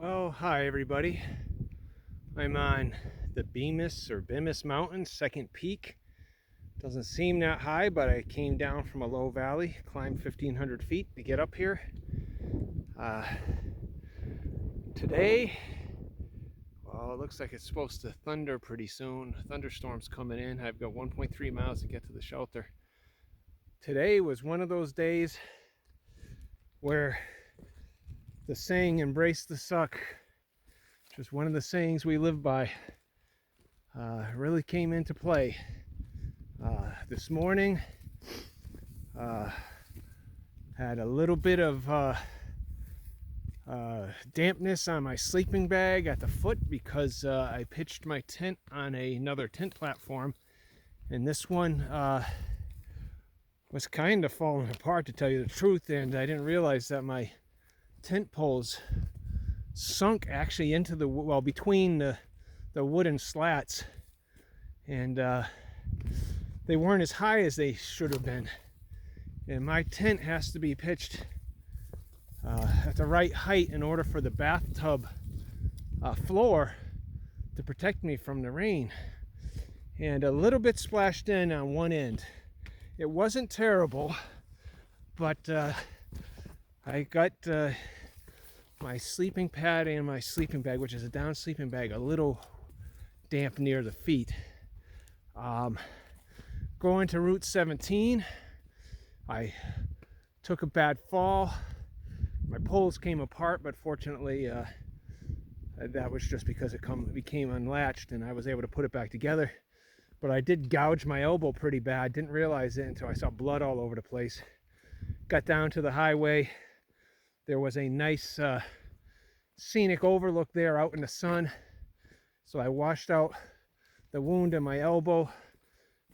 Well, hi everybody. I'm on the Bemis Mountain, second peak. Doesn't seem that high, but I came down from a low valley, climbed 1,500 feet to get up here. Uh, Today, well, it looks like it's supposed to thunder pretty soon. Thunderstorm's coming in. I've got 1.3 miles to get to the shelter. Today was one of those days where the saying "embrace the suck," which is one of the sayings we live by, really came into play. This morning, uh, had a little bit of dampness on my sleeping bag at the foot because I pitched my tent on another tent platform, and this one was kind of falling apart, to tell you the truth, and I didn't realize that my tent poles sunk actually into between the wooden slats, and they weren't as high as they should have been. And my tent has to be pitched at the right height in order for the bathtub floor to protect me from the rain. And a little bit splashed in on one end. It wasn't terrible, but I got my sleeping pad and my sleeping bag, which is a down sleeping bag, a little damp near the feet. Going to Route 17, I took a bad fall. My poles came apart, but fortunately that was just because it became unlatched and I was able to put it back together. But I did gouge my elbow pretty bad. Didn't realize it until I saw blood all over the place. Got down to the highway. There was a nice scenic overlook there out in the sun. So I washed out the wound in my elbow,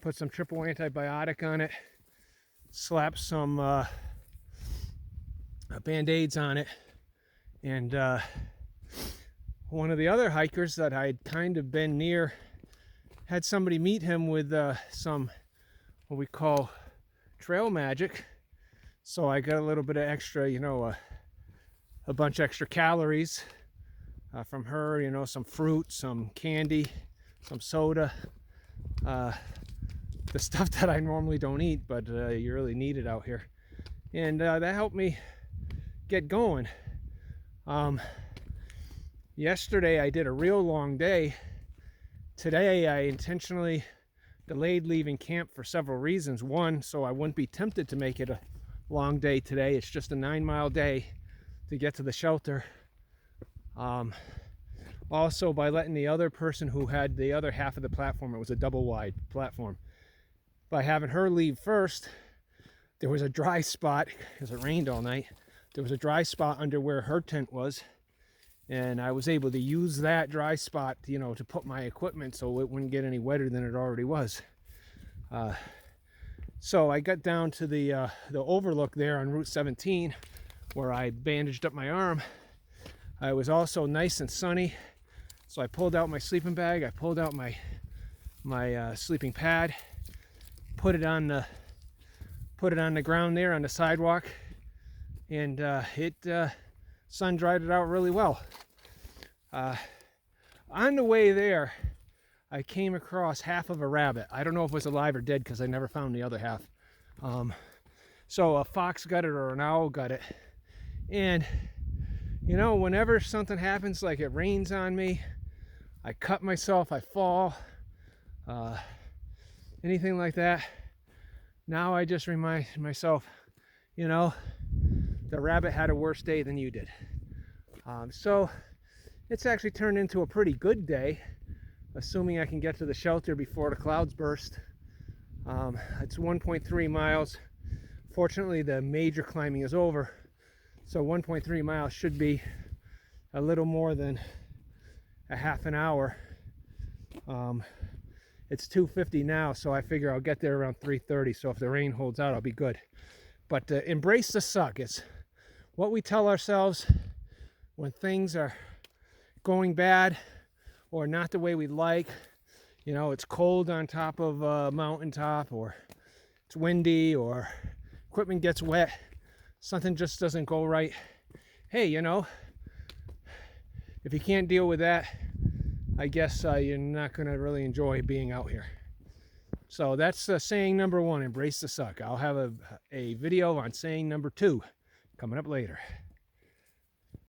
put some triple antibiotic on it, slapped some band-aids on it, and one of the other hikers that I'd kind of been near had somebody meet him with some what we call trail magic. So I got a little bit of extra, a bunch extra calories from her, some fruit, some candy, some soda, the stuff that I normally don't eat, but you really need it out here. And that helped me get going. Yesterday I did a real long day. Today I intentionally delayed leaving camp for several reasons. One, so I wouldn't be tempted to make it a long day today. It's just a 9-mile day to get to the shelter. Also, by letting the other person who had the other half of the platform, it was a double wide platform, by having her leave first, there was a dry spot because it rained all night. There was a dry spot under where her tent was, and I was able to use that dry spot, to put my equipment so it wouldn't get any wetter than it already was. So I got down to the overlook there on Route 17, where I bandaged up my arm. It was also nice and sunny, so I pulled out my sleeping bag. I pulled out my sleeping pad, put it on the ground there on the sidewalk, and sun dried it out really well. On the way there, I came across half of a rabbit. I don't know if it was alive or dead because I never found the other half. So a fox got it or an owl got it. And, whenever something happens, like it rains on me, I cut myself, I fall, anything like that, now I just remind myself, the rabbit had a worse day than you did. So it's actually turned into a pretty good day, assuming I can get to the shelter before the clouds burst. It's 1.3 miles. Fortunately, the major climbing is over, so 1.3 miles should be a little more than a half an hour. It's 2:50 now, so I figure I'll get there around 3:30, so if the rain holds out, I'll be good. But embrace the suck. It's what we tell ourselves when things are going bad or not the way we like. It's cold on top of a mountaintop, or it's windy, or equipment gets wet, something just doesn't go right. Hey, if you can't deal with that, I guess you're not going to really enjoy being out here. So that's saying number 1, embrace the suck. I'll have a video on saying number 2 coming up later.